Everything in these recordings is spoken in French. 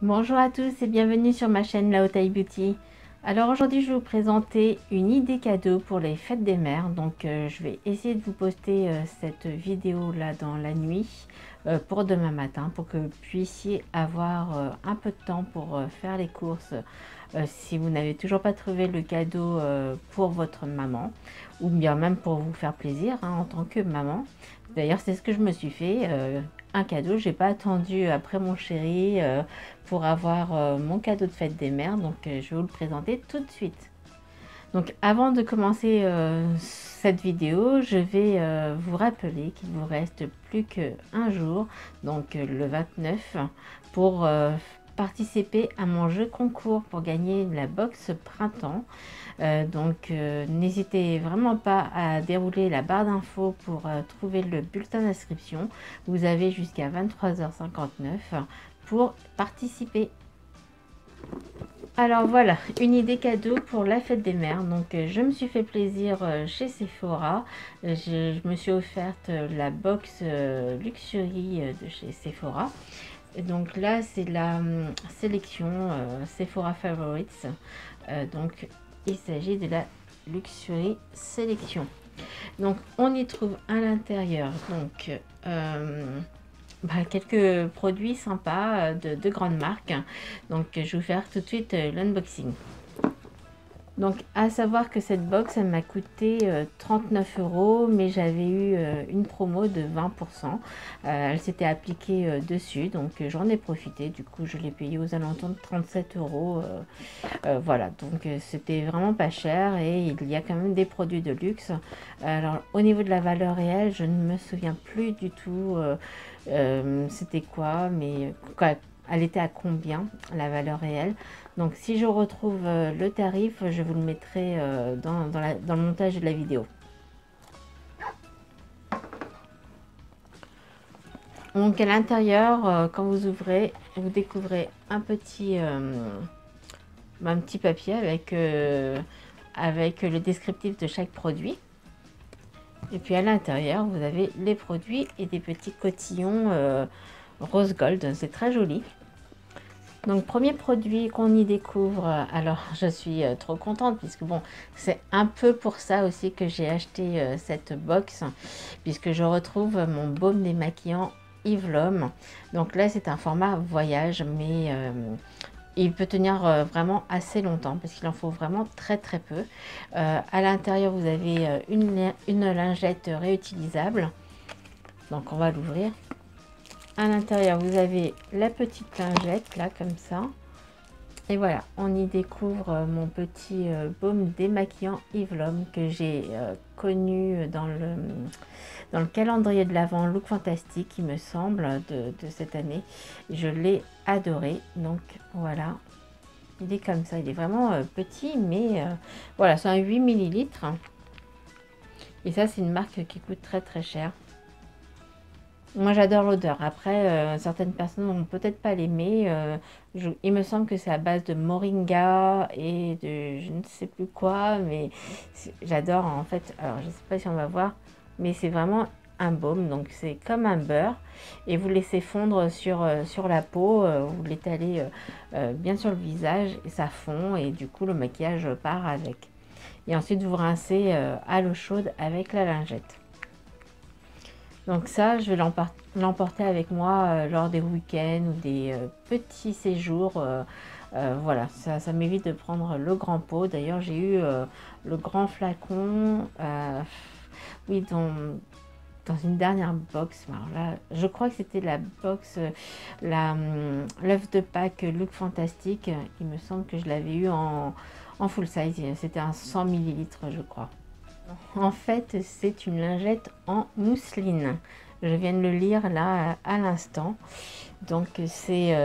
Bonjour à tous et bienvenue sur ma chaîne La Haute Beauty. Alors aujourd'hui je vais vous présenter une idée cadeau pour les fêtes des mères. Donc je vais essayer de vous poster cette vidéo là dans la nuit pour demain matin, pour que vous puissiez avoir un peu de temps pour faire les courses si vous n'avez toujours pas trouvé le cadeau pour votre maman, ou bien même pour vous faire plaisir en tant que maman. D'ailleurs c'est ce que je me suis fait, un cadeau. J'ai pas attendu après mon chéri pour avoir mon cadeau de fête des mères, donc je vais vous le présenter tout de suite. Donc avant de commencer cette vidéo, je vais vous rappeler qu'il vous reste plus qu'un jour, donc le 29, pour participer à mon jeu concours pour gagner la box printemps. N'hésitez vraiment pas à dérouler la barre d'infos pour trouver le bulletin d'inscription. Vous avez jusqu'à 23h59 pour participer. Alors voilà, une idée cadeau pour la fête des mères. Donc je me suis fait plaisir chez Sephora. Je me suis offerte la box Luxury de chez Sephora. Et donc là c'est la sélection Sephora Favorites. Donc il s'agit de la Luxury Sélection. Donc on y trouve à l'intérieur donc quelques produits sympas de grandes marques. Donc je vais vous faire tout de suite l'unboxing. Donc à savoir que cette box elle m'a coûté 39 €, mais j'avais eu une promo de 20%. Elle s'était appliquée dessus, donc j'en ai profité. Du coup je l'ai payé aux alentours de 37 €. Voilà, donc c'était vraiment pas cher et il y a quand même des produits de luxe. Alors au niveau de la valeur réelle, je ne me souviens plus du tout c'était quoi, mais quoi, elle était à combien la valeur réelle. Donc si je retrouve le tarif, je vous le mettrai dans le montage de la vidéo. Donc à l'intérieur, quand vous ouvrez, vous découvrez un petit papier avec le descriptif de chaque produit. Et puis à l'intérieur, vous avez les produits et des petits cotillons rose gold. C'est très joli. Donc premier produit qu'on y découvre, alors je suis trop contente puisque bon, c'est un peu pour ça aussi que j'ai acheté cette box, puisque je retrouve mon baume démaquillant Yves L'Homme. Donc là c'est un format voyage, mais il peut tenir vraiment assez longtemps parce qu'il en faut vraiment très peu. À l'intérieur vous avez une lingette réutilisable. Donc on va l'ouvrir. À l'intérieur vous avez la petite lingette là comme ça. Et voilà, on y découvre mon petit baume démaquillant Yves L'Homme que j'ai connu dans le calendrier de l'Avent Look Fantastique, il me semble, de cette année. Je l'ai adoré. Donc voilà, il est comme ça, il est vraiment petit, mais voilà, c'est un 8 ml. Et ça c'est une marque qui coûte très cher. Moi j'adore l'odeur. Après certaines personnes vont peut-être pas l'aimer. Il me semble que c'est à base de moringa et de je ne sais plus quoi, mais j'adore en fait. Alors je sais pas si on va voir, mais c'est vraiment un baume, donc c'est comme un beurre et vous laissez fondre sur la peau, vous l'étalez bien sur le visage et ça fond, et du coup le maquillage part avec. Et ensuite vous rincez à l'eau chaude avec la lingette. Donc ça, je vais l'emporter avec moi lors des week-ends ou des petits séjours. Voilà, ça m'évite de prendre le grand pot. D'ailleurs, j'ai eu le grand flacon, oui, dans une dernière box. Alors là, je crois que c'était la box, l'œuf de Pâques Look Fantastique. Il me semble que je l'avais eu en full size. C'était un 100 ml, je crois. En fait, c'est une lingette en mousseline. Je viens de le lire là à l'instant. Donc c'est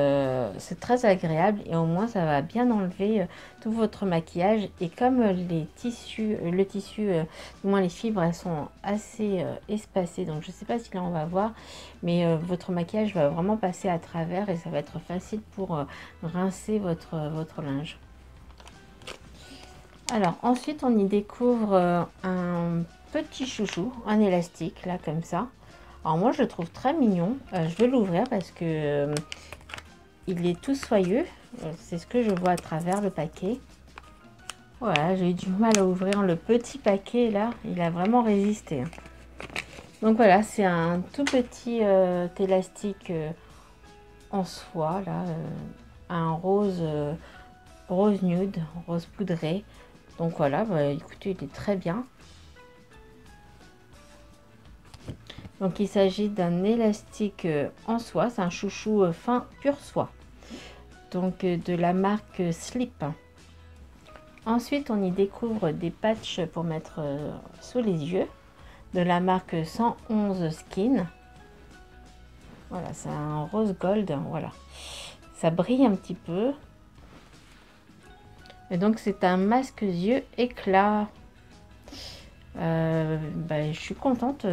très agréable et au moins ça va bien enlever tout votre maquillage. Et comme le tissu, du moins les fibres, elles sont assez espacées. Donc je sais pas si là on va voir, mais votre maquillage va vraiment passer à travers et ça va être facile pour rincer votre linge. Alors ensuite on y découvre un petit chouchou, un élastique là comme ça. Alors moi je le trouve très mignon. Je vais l'ouvrir parce que il est tout soyeux. C'est ce que je vois à travers le paquet. Voilà, j'ai eu du mal à ouvrir le petit paquet là. Il a vraiment résisté. Donc voilà, c'est un tout petit élastique en soie là, un rose, rose nude, rose poudré. Donc voilà, bah, écoutez, il est très bien. Donc il s'agit d'un élastique en soie, c'est un chouchou fin pure soie. Donc de la marque Slip. Ensuite, on y découvre des patchs pour mettre sous les yeux de la marque 111 Skin. Voilà, c'est un rose gold, voilà. Ça brille un petit peu. Et donc c'est un masque yeux éclat. Je suis contente,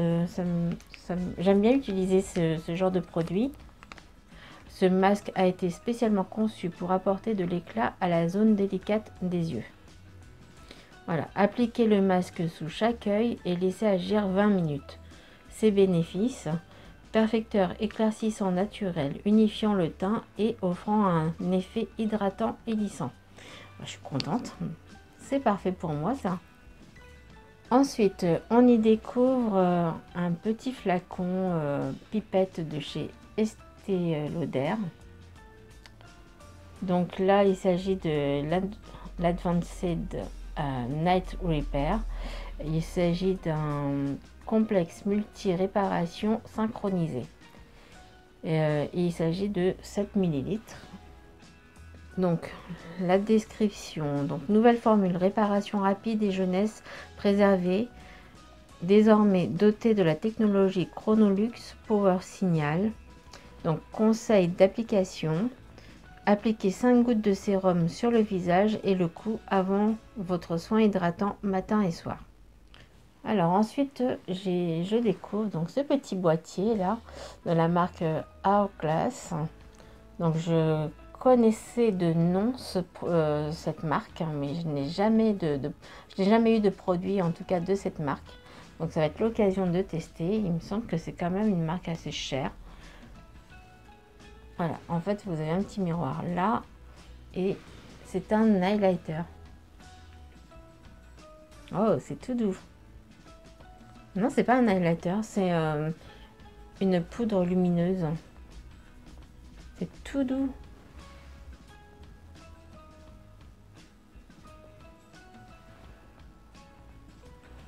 j'aime bien utiliser ce genre de produit. Ce masque a été spécialement conçu pour apporter de l'éclat à la zone délicate des yeux. Voilà, appliquez le masque sous chaque œil et laissez agir 20 minutes. Ses bénéfices: perfecteur éclaircissant naturel, unifiant le teint et offrant un effet hydratant et lissant. Je suis contente, c'est parfait pour moi ça. Ensuite, on y découvre un petit flacon pipette de chez Estée Lauder. Donc là, il s'agit de l'Advanced Night Repair. Il s'agit d'un complexe multi-réparation synchronisé. Il s'agit de 7 ml. Donc la description, donc nouvelle formule, réparation rapide et jeunesse préservée, désormais dotée de la technologie Chronolux Power Signal. Donc conseil d'application: appliquez 5 gouttes de sérum sur le visage et le cou avant votre soin hydratant matin et soir. Alors ensuite je découvre donc ce petit boîtier là de la marque Hourglass. Donc je connaissais de nom cette marque, mais je n'ai jamais eu de produit en tout cas de cette marque. Donc ça va être l'occasion de tester. Il me semble que c'est quand même une marque assez chère. Voilà, en fait vous avez un petit miroir là et c'est un highlighter. Oh, c'est tout doux. Non, c'est pas un highlighter, c'est une poudre lumineuse. C'est tout doux.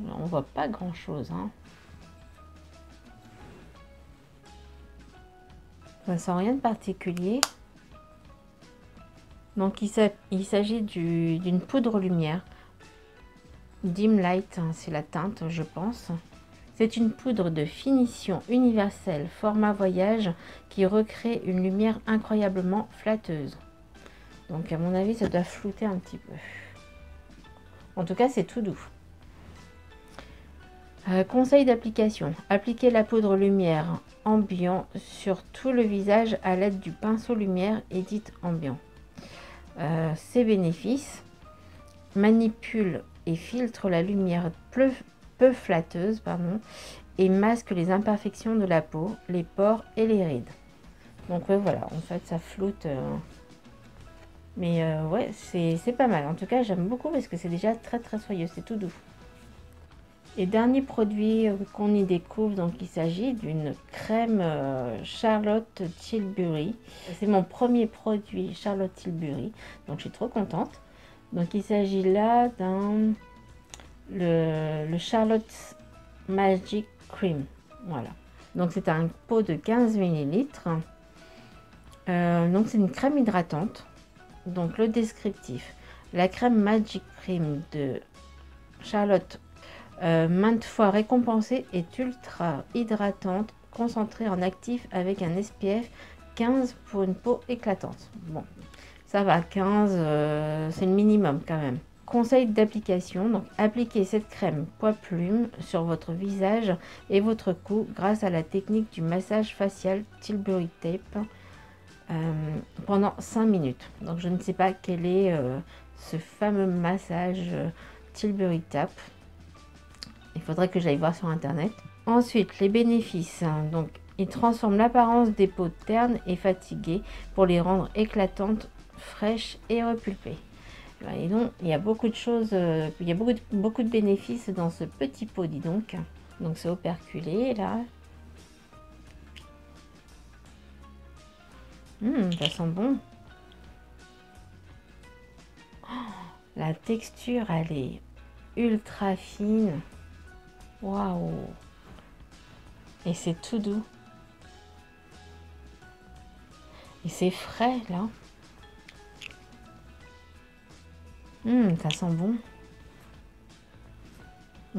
On voit pas grand chose, hein. Ça sent rien de particulier. Donc il s'agit d'une poudre lumière. Dim Light, hein, c'est la teinte, je pense. C'est une poudre de finition universelle format voyage qui recrée une lumière incroyablement flatteuse. Donc à mon avis, ça doit flouter un petit peu. En tout cas, c'est tout doux. Conseil d'application: appliquez la poudre lumière ambiant sur tout le visage à l'aide du pinceau lumière Edit Ambiant. Ses bénéfices: manipule et filtre la lumière peu flatteuse et masque les imperfections de la peau, les pores et les rides. Donc voilà, en fait ça floute, mais ouais, c'est pas mal. En tout cas, j'aime beaucoup parce que c'est déjà très soyeux, c'est tout doux. Et dernier produit qu'on y découvre, donc il s'agit d'une crème Charlotte Tilbury. C'est mon premier produit Charlotte Tilbury, donc je suis trop contente. Donc il s'agit là le Charlotte Magic Cream. Voilà. Donc c'est un pot de 15 ml. Donc c'est une crème hydratante. Donc le descriptif: la crème Magic Cream de Charlotte, maintes fois récompensée, est ultra hydratante, concentrée en actif avec un SPF 15 pour une peau éclatante. Bon, ça va, 15, c'est le minimum quand même. Conseil d'application: donc appliquez cette crème poids plume sur votre visage et votre cou grâce à la technique du massage facial Tilbury Tape pendant 5 minutes. Donc je ne sais pas quel est ce fameux massage Tilbury Tape. Il faudrait que j'aille voir sur internet. Ensuite, les bénéfices. Donc Il transforme l'apparence des peaux ternes et fatiguées pour les rendre éclatantes, fraîches et repulpées. Et donc, il y a beaucoup de choses, il y a beaucoup de bénéfices dans ce petit pot, dis donc. Donc c'est operculé là. Ça sent bon. Oh, la texture, elle est ultra fine. Waouh! Et c'est tout doux. Et c'est frais là. Ça sent bon.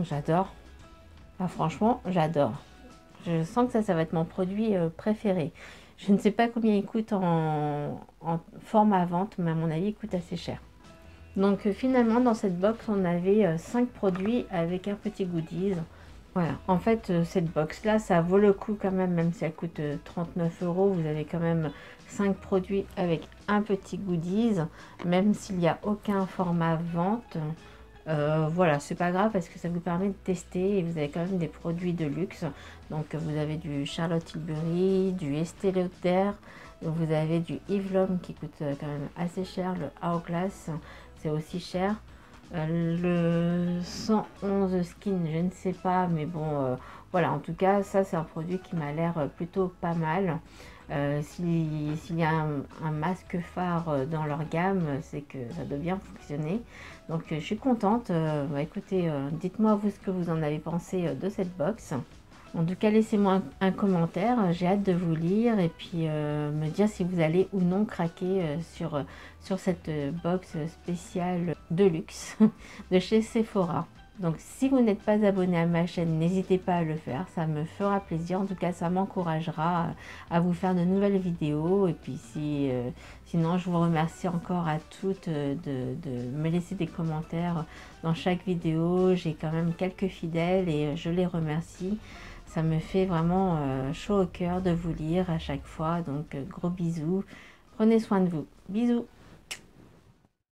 J'adore. Ah, franchement, j'adore. Je sens que ça va être mon produit préféré. Je ne sais pas combien il coûte en format vente, mais à mon avis, il coûte assez cher. Donc finalement, dans cette box, on avait 5 produits avec un petit goodies. Voilà, en fait, cette box-là, ça vaut le coup quand même si elle coûte 39 €. Vous avez quand même 5 produits avec un petit goodies, même s'il n'y a aucun format vente. Voilà, c'est pas grave parce que ça vous permet de tester et vous avez quand même des produits de luxe. Donc vous avez du Charlotte Tilbury, du Estée Lauder, vous avez du Yves L'Homme qui coûte quand même assez cher, le Hourglass c'est aussi cher. Le 111 Skin, je ne sais pas, mais bon, voilà, en tout cas, ça c'est un produit qui m'a l'air plutôt pas mal. S'il y a un masque phare dans leur gamme, c'est que ça doit bien fonctionner. Donc je suis contente. Écoutez, dites-moi vous ce que vous en avez pensé de cette box. En tout cas, laissez-moi un commentaire, j'ai hâte de vous lire et puis me dire si vous allez ou non craquer sur cette box spéciale de luxe de chez Sephora. Donc si vous n'êtes pas abonné à ma chaîne, n'hésitez pas à le faire, ça me fera plaisir. En tout cas, ça m'encouragera à vous faire de nouvelles vidéos. Et puis sinon, je vous remercie encore à toutes de me laisser des commentaires dans chaque vidéo. J'ai quand même quelques fidèles et je les remercie. Ça me fait vraiment chaud au cœur de vous lire à chaque fois. Donc gros bisous. Prenez soin de vous. Bisous.